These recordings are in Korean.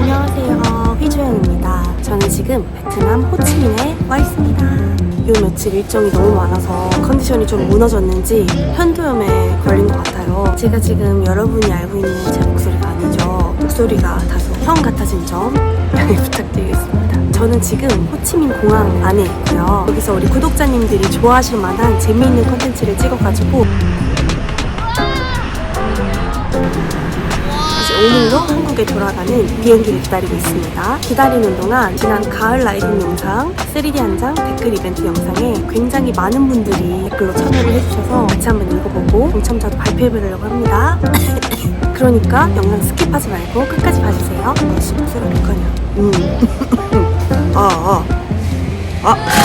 안녕하세요, 휘조연입니다. 저는 지금 베트남 호치민에 와 있습니다. 요 며칠 일정이 너무 많아서 컨디션이 좀 무너졌는지 현도염에 걸린 것 같아요. 제가 지금 여러분이 알고 있는 제 목소리가 아니죠. 목소리가 다소 형 같아진 점 양해 부탁드리겠습니다. 저는 지금 호치민 공항 안에 있고요. 여기서 우리 구독자님들이 좋아하실 만한 재미있는 컨텐츠를 찍어가지고 오늘로 한국에 돌아가는 비행기를 기다리고 있습니다. 기다리는 동안 지난 가을 라이딩 영상, 3D 한장 댓글 이벤트 영상에 굉장히 많은 분들이 댓글로 참여를 해주셔서 같이 한번 읽어보고 당첨자도 발표해보려고 합니다. 그러니까 영상 스킵하지 말고 끝까지 봐주세요. 목소리 어떡하냐.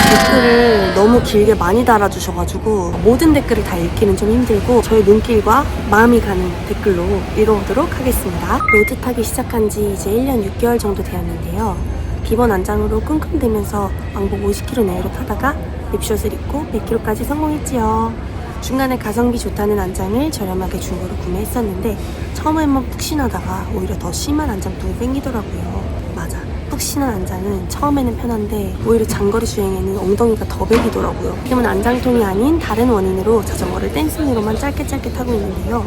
댓글을 너무 길게 많이 달아주셔가지고 모든 댓글을 다 읽기는 좀 힘들고 저의 눈길과 마음이 가는 댓글로 읽어보도록 하겠습니다. 로드 타기 시작한 지 이제 1년 6개월 정도 되었는데요. 기본 안장으로 끙끙대면서 왕복 50km 내외로 타다가 립숏을 입고 100km까지 성공했지요. 중간에 가성비 좋다는 안장을 저렴하게 중고로 구매했었는데 처음에만 푹신하다가 오히려 더 심한 안장통이 생기더라고요. 맞아. 푹신한 안장은 처음에는 편한데 오히려 장거리 주행에는 엉덩이가 더 베기더라고요. 지금은 안장통이 아닌 다른 원인으로 자전거를 댄싱으로만 짧게 타고 있는데요.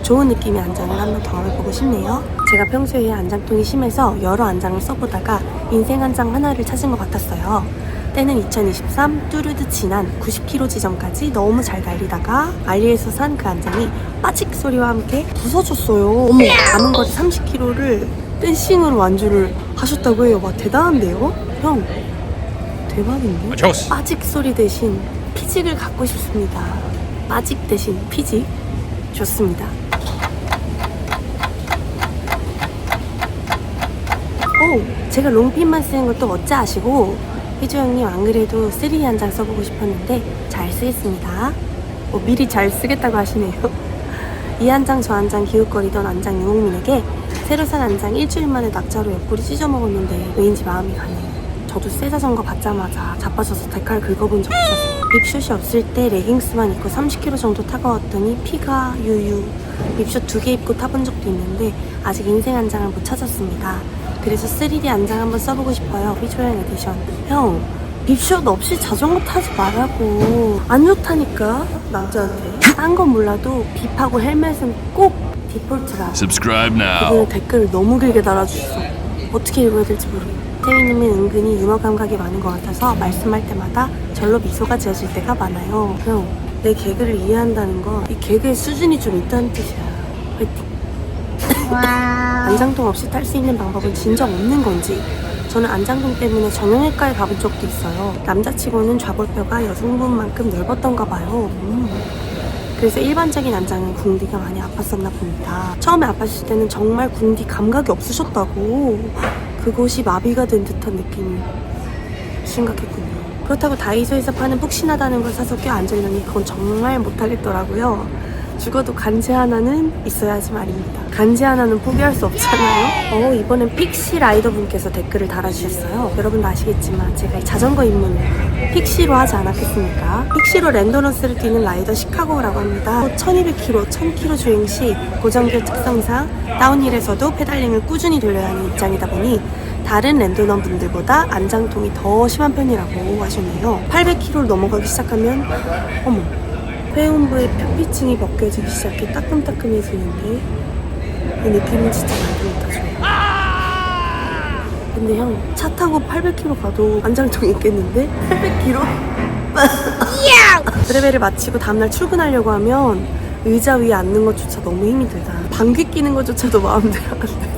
좋은 느낌의 안장을 한번 경험해보고 싶네요. 제가 평소에 안장통이 심해서 여러 안장을 써보다가 인생 안장 하나를 찾은 것 같았어요. 때는 2023 뚜르드 지난 90km 지점까지 너무 잘 달리다가 알리에서 산 그 안장이 빠직 소리와 함께 부서졌어요. 어머, 남은 거리 30km를 댄싱으로 완주를 하셨다고 해요. 와, 대단한데요? 형, 대박인데? 빠직 소리 대신 피직을 갖고 싶습니다. 빠직 대신 피직? 좋습니다. 제가 롱핀만 쓰는 것도 어찌 아시고 휘조 형님 안 그래도 3D 한장 써보고 싶었는데 잘 쓰겠습니다. 미리 잘 쓰겠다고 하시네요. 이 한장 저 한장 기웃거리던 안장 유목민에게 새로 산 안장 일주일 만에 낙자로 옆구리 찢어먹었는데 왜인지 마음이 가네요. 저도 새 자전거 받자마자 자빠져서 데칼 긁어본 적 있었어요. 립숏이 없을 때 레깅스만 입고 30km 정도 타고 왔더니 피가 유유. 립숏 2개 입고 타본 적도 있는데 아직 인생 안장을 못 찾았습니다. 그래서 3D 안장 한번 써보고 싶어요. 휘조연 에디션. 형, 립숏 없이 자전거 타지 말라고. 안 좋다니까 남자한테. 딴 건 몰라도 빕하고 헬멧은 꼭 디폴트라. Subscribe now. 그분은 댓글을 너무 길게 달아주셨어. 어떻게 읽어야 될지 모르겠어. 태희님은 은근히 유머 감각이 많은 것 같아서 말씀할 때마다 절로 미소가 지어질 때가 많아요. 형, 내 개그를 이해한다는 건 이 개그의 수준이 좀 있다는 뜻이야. 화이팅. 안장통 없이 탈 수 있는 방법은 진정 없는 건지 저는 안장통 때문에 정형외과에 가본 적도 있어요. 남자치고는 좌골뼈가 여성분만큼 넓었던가 봐요. 그래서 일반적인 안장은 궁디가 많이 아팠었나 봅니다. 처음에 아팠을 때는 정말 궁디 감각이 없으셨다고. 그곳이 마비가 된 듯한 느낌이 심각했군요. 그렇다고 다이소에서 파는 푹신하다는 걸 사서 껴앉으려니 그건 정말 못하겠더라고요. 죽어도 간지 하나는 있어야지 말입니다. 간지 하나는 포기할 수 없잖아요. 이번엔 픽시 라이더 분께서 댓글을 달아주셨어요. 여러분도 아시겠지만 제가 이 자전거 입문을 픽시로 하지 않았겠습니까? 픽시로 랜더런스를 뛰는 라이더 시카고라고 합니다. 1200km, 1000km 주행 시 고정기어 특성상 다운힐에서도 페달링을 꾸준히 돌려야 하는 입장이다 보니 다른 랜더넌 분들보다 안장통이 더 심한 편이라고 하셨네요. 800km를 넘어가기 시작하면 어머, 회음부의 표피층이 벗겨지기 시작해 따끔따끔해지는데 이 느낌은 진짜 말도 못하죠. 근데 형, 차 타고 800km 가도 안장통이 있겠는데? 800km? 브레베를 마치고 다음날 출근하려고 하면 의자 위에 앉는 것조차 너무 힘이 들다. 방귀 끼는 것조차도 마음대로 안 돼.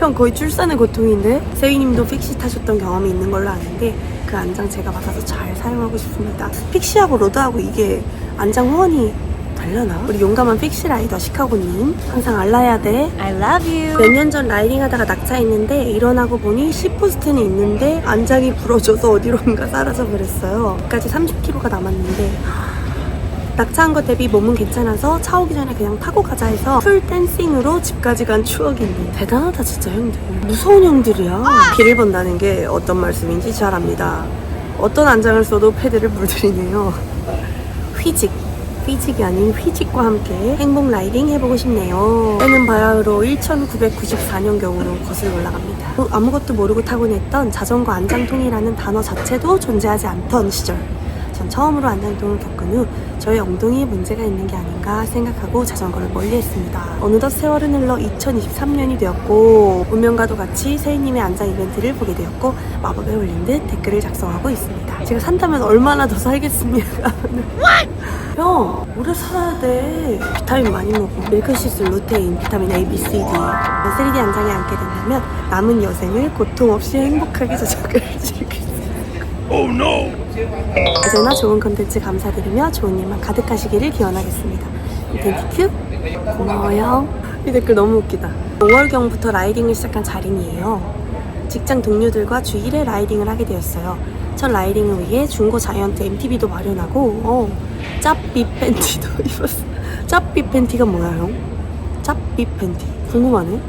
형, 거의 출산의 고통인데? 세희님도 픽시 타셨던 경험이 있는 걸로 아는데 그 안장 제가 받아서 잘 사용하고 싶습니다. 픽시하고 로드하고 이게 안장 호환이 되려나? 우리 용감한 픽시 라이더 시카고님, 항상 알라야 돼. I love you. 몇 년 전 라이딩하다가 낙차했는데 일어나고 보니 C포스트는 있는데 안장이 부러져서 어디론가 사라져버렸어요. 여기까지 30km가 남았는데 낙차한 것 대비 몸은 괜찮아서 차 오기 전에 그냥 타고 가자 해서 풀 댄싱으로 집까지 간 추억인데 대단하다 진짜 형들. 무서운 형들이야. 길을 본다는 게 어떤 말씀인지 잘 압니다. 어떤 안장을 써도 패드를 물들이네요. 휘직. 휘직이 아닌 휘직과 함께 행복 라이딩 해보고 싶네요. 때는 바야흐로 1994년경으로 거슬러 올라갑니다. 아무것도 모르고 타곤 했던 자전거 안장통이라는 단어 자체도 존재하지 않던 시절. 전 처음으로 안장통을 겪은 후 저의 엉덩이에 문제가 있는 게 아닌가 생각하고 자전거를 멀리했습니다. 어느덧 세월은 흘러 2023년이 되었고 운명과도 같이 세희님의 안장 이벤트를 보게 되었고 마법에 홀린 듯 댓글을 작성하고 있습니다. 제가 산다면 얼마나 더 살겠습니까? 형, 오래 살아야 돼. 비타민 많이 먹어. 밀크시슬, 루테인, 비타민 A, B, C, D. 3D 안장에 앉게 된다면 남은 여생을 고통 없이 행복하게 자전거를 즐길 수 Oh no! 언제나 좋은 컨텐츠 감사드리며 좋은 일만 가득하시기를 기원하겠습니다. 땡큐. 고마워요. 이 댓글 너무 웃기다. 5월경부터 라이딩을 시작한 자린이에요. 직장 동료들과 주 1회 라이딩을 하게 되었어요. 첫 라이딩을 위해 중고 자이언트 MTB도 마련하고 짭비 팬티도 입었어. 짭비 팬티가 뭐야 형? 짭비 팬티 궁금하네.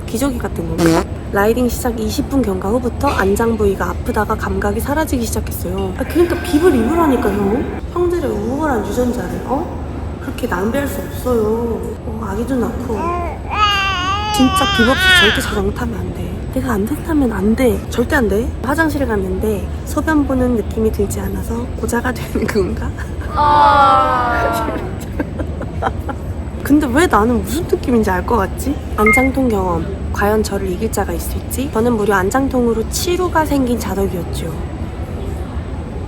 기저귀 같은 건가? 라이딩 시작 20분 경과 후부터 안장 부위가 아프다가 감각이 사라지기 시작했어요. 그러니까 빕을 입으라니까 형. 형들의 우월한 유전자를 그렇게 낭비할 수 없어요. 아기도 낳고 진짜 빕 없이 절대 자전거 타면 안 돼. 내가 안 된다면 안 돼. 절대 안 돼. 화장실에 갔는데 소변 보는 느낌이 들지 않아서 고자가 되는 건가? 근데 왜 나는 무슨 느낌인지 알 것 같지? 안장통 경험. 과연 저를 이길 자가 있을지? 저는 무려 안장통으로 치루가 생긴 자덕이었죠.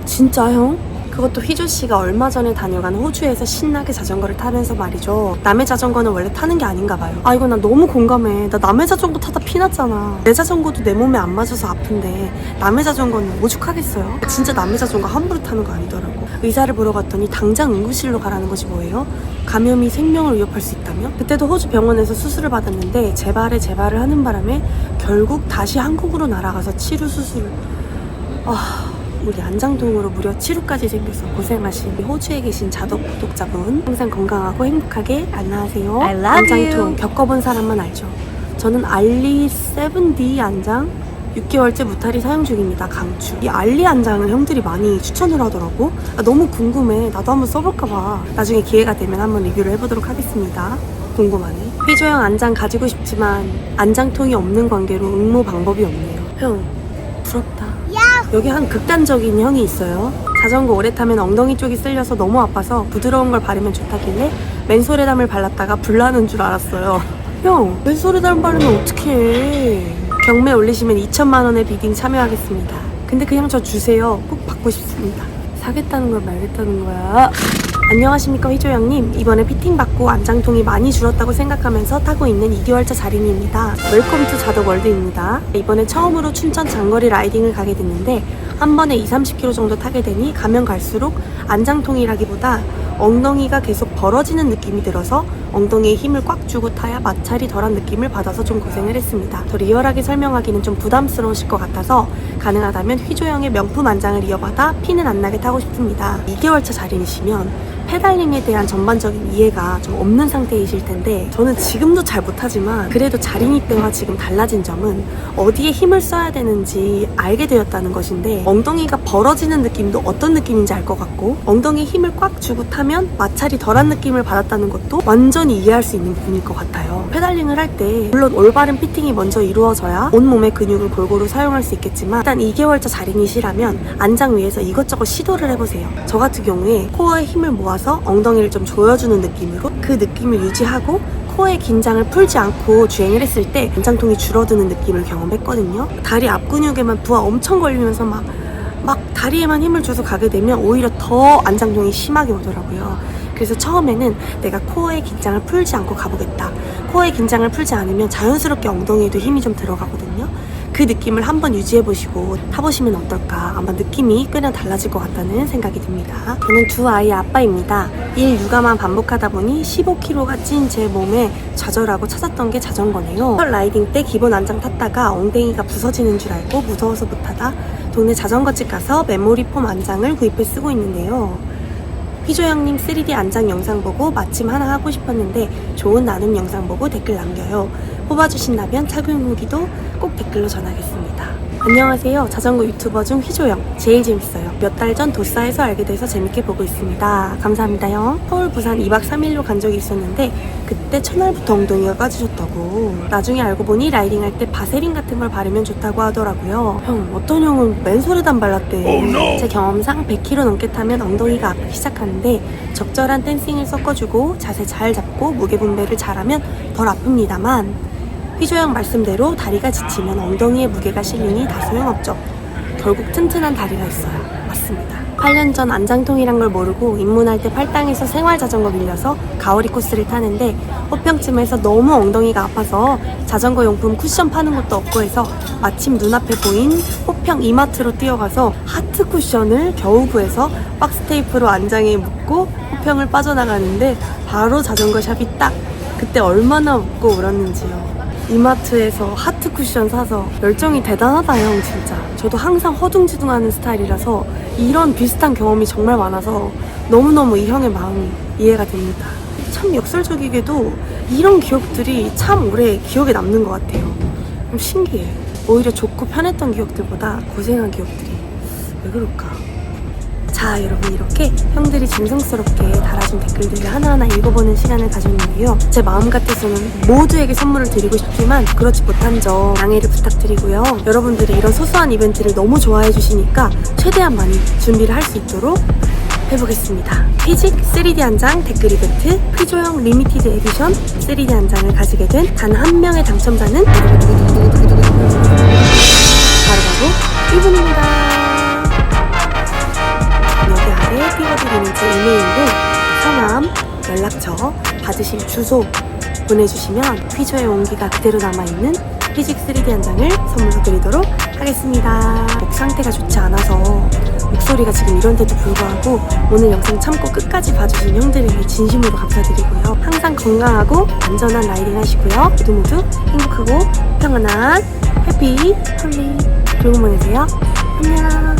진짜 형? 그것도 휘조씨가 얼마 전에 다녀간 호주에서 신나게 자전거를 타면서 말이죠. 남의 자전거는 원래 타는 게 아닌가 봐요. 이거 나 너무 공감해. 나 남의 자전거 타다 피났잖아. 내 자전거도 내 몸에 안 맞아서 아픈데 남의 자전거는 오죽하겠어요? 진짜 남의 자전거 함부로 타는 거 아니더라고. 의사를 보러 갔더니 당장 응급실로 가라는 거지 뭐예요? 감염이 생명을 위협할 수 있다며? 그때도 호주 병원에서 수술을 받았는데 재발을 하는 바람에 결국 다시 한국으로 날아가서 치료 수술을... 우리 안장통으로 무려 치루까지 생겨서 고생하신 우리 호주에 계신 자덕 구독자분 항상 건강하고 행복하게 안녕하세요. 안장통 겪어본 사람만 알죠. 저는 알리 7D 안장 6개월째 무탈이 사용 중입니다. 강추. 이 알리 안장을 형들이 많이 추천을 하더라고. 너무 궁금해. 나도 한번 써볼까봐. 나중에 기회가 되면 한번 리뷰를 해보도록 하겠습니다. 궁금하네. 휘조형 안장 가지고 싶지만 안장통이 없는 관계로 응모 방법이 없네요. 형 부럽다. 여기 한 극단적인 형이 있어요. 자전거 오래 타면 엉덩이 쪽이 쓸려서 너무 아파서 부드러운 걸 바르면 좋다길래 맨솔에담을 발랐다가 불나는 줄 알았어요. 형, 맨솔에담 바르면 어떡해. 경매 올리시면 2천만 원의 비딩 참여하겠습니다. 근데 그냥 저 주세요. 꼭 받고 싶습니다. 사겠다는 거야 말겠다는 거야. 안녕하십니까 휘조형님. 이번에 피팅 받고 안장통이 많이 줄었다고 생각하면서 타고 있는 2개월차 자린이입니다. 웰컴 투 자덕월드입니다. 이번에 처음으로 춘천 장거리 라이딩을 가게 됐는데 한 번에 20-30km 정도 타게 되니 가면 갈수록 안장통이라기보다 엉덩이가 계속 벌어지는 느낌이 들어서 엉덩이에 힘을 꽉 주고 타야 마찰이 덜한 느낌을 받아서 좀 고생을 했습니다. 더 리얼하게 설명하기는 좀 부담스러우실 것 같아서 가능하다면 휘조형의 명품 안장을 이어받아 피는 안 나게 타고 싶습니다. 2개월차 자린이시면 페달링에 대한 전반적인 이해가 좀 없는 상태이실 텐데 저는 지금도 잘 못하지만 그래도 자린이 때와 지금 달라진 점은 어디에 힘을 써야 되는지 알게 되었다는 것인데 엉덩이가 벌어지는 느낌도 어떤 느낌인지 알 것 같고 엉덩이에 힘을 꽉 주고 타면 마찰이 덜한 느낌을 받았다는 것도 완전히 이해할 수 있는 부분일 것 같아요. 페달링을 할 때 물론 올바른 피팅이 먼저 이루어져야 온몸의 근육을 골고루 사용할 수 있겠지만 일단 2개월차 자린이시라면 안장 위에서 이것저것 시도를 해보세요. 저 같은 경우에 코어에 힘을 모아서 엉덩이를 좀 조여주는 느낌으로 그 느낌을 유지하고 코어의 긴장을 풀지 않고 주행을 했을 때 안장통이 줄어드는 느낌을 경험했거든요. 다리 앞 근육에만 부하 엄청 걸리면서 막 다리에만 힘을 줘서 가게 되면 오히려 더 안장통이 심하게 오더라고요. 그래서 처음에는 내가 코어의 긴장을 풀지 않고 가보겠다. 코어의 긴장을 풀지 않으면 자연스럽게 엉덩이에도 힘이 좀 들어가거든요. 그 느낌을 한번 유지해보시고 타보시면 어떨까. 아마 느낌이 꽤나 달라질 것 같다는 생각이 듭니다. 저는 두 아이의 아빠입니다. 일 육아만 반복하다 보니 15kg가 찐 제 몸에 좌절하고 찾았던 게 자전거네요. 첫 라이딩 때 기본 안장 탔다가 엉덩이가 부서지는 줄 알고 무서워서 못하다 동네 자전거집 가서 메모리 폼 안장을 구입해 쓰고 있는데요. 휘조형님 3D 안장 영상 보고 마침 하나 하고 싶었는데 좋은 나눔 영상 보고 댓글 남겨요. 뽑아주신다면 착용 후기도 꼭 댓글로 전하겠습니다. 안녕하세요. 자전거 유튜버 중 휘조영. 제일 재밌어요. 몇 달 전 도싸에서 알게 돼서 재밌게 보고 있습니다. 감사합니다요. 서울, 부산 2박 3일로 간 적이 있었는데 그때 첫날부터 엉덩이가 까지셨다고. 나중에 알고 보니 라이딩할 때 바세린 같은 걸 바르면 좋다고 하더라고요. 형, 어떤 형은 맨솔에단 발랐대. 제 경험상 100km 넘게 타면 엉덩이가 아프기 시작하는데 적절한 댄싱을 섞어주고 자세 잘 잡고 무게 분배를 잘하면 덜 아픕니다만 휘조영 말씀대로 다리가 지치면 엉덩이에 무게가 실리니 다 소용없죠. 결국 튼튼한 다리가 있어야 맞습니다. 8년 전 안장통이란 걸 모르고 입문할 때 팔당에서 생활자전거 빌려서 가오리 코스를 타는데 호평쯤에서 너무 엉덩이가 아파서 자전거 용품 쿠션 파는 곳도 없고 해서 마침 눈앞에 보인 호평 이마트로 뛰어가서 하트 쿠션을 겨우 구해서 박스 테이프로 안장에 묶고 호평을 빠져나가는데 바로 자전거 샵이 딱! 그때 얼마나 웃고 울었는지요. 이마트에서 하트 쿠션 사서 열정이 대단하다 형 진짜. 저도 항상 허둥지둥하는 스타일이라서 이런 비슷한 경험이 정말 많아서 너무너무 이 형의 마음이 이해가 됩니다. 참 역설적이게도 이런 기억들이 참 오래 기억에 남는 것 같아요. 좀 신기해. 오히려 좋고 편했던 기억들보다 고생한 기억들이 왜 그럴까? 자, 여러분, 이렇게 형들이 정성스럽게 달아준 댓글들을 하나하나 읽어보는 시간을 가졌는데요. 제 마음 같아서는 모두에게 선물을 드리고 싶지만 그렇지 못한 점 양해를 부탁드리고요. 여러분들이 이런 소소한 이벤트를 너무 좋아해 주시니까 최대한 많이 준비를 할 수 있도록 해보겠습니다. 피직 3D 한 장 댓글 이벤트 휘조영 리미티드 에디션 3D 한 장을 가지게 된 단 한 명의 당첨자는 바로 이분입니다. 띄워드리는 제 이메일로 성함, 연락처, 받으실 주소 보내주시면 휘조의 온기가 그대로 남아있는 피직 3D 한 장을 선물로 드리도록 하겠습니다. 목 상태가 좋지 않아서 목소리가 지금 이런데도 불구하고 오늘 영상 참고 끝까지 봐주신 형들에게 진심으로 감사드리고요. 항상 건강하고 안전한 라이딩 하시고요. 모두 행복하고 평안한 해피 홀리 좋은 밤 되세요. 안녕.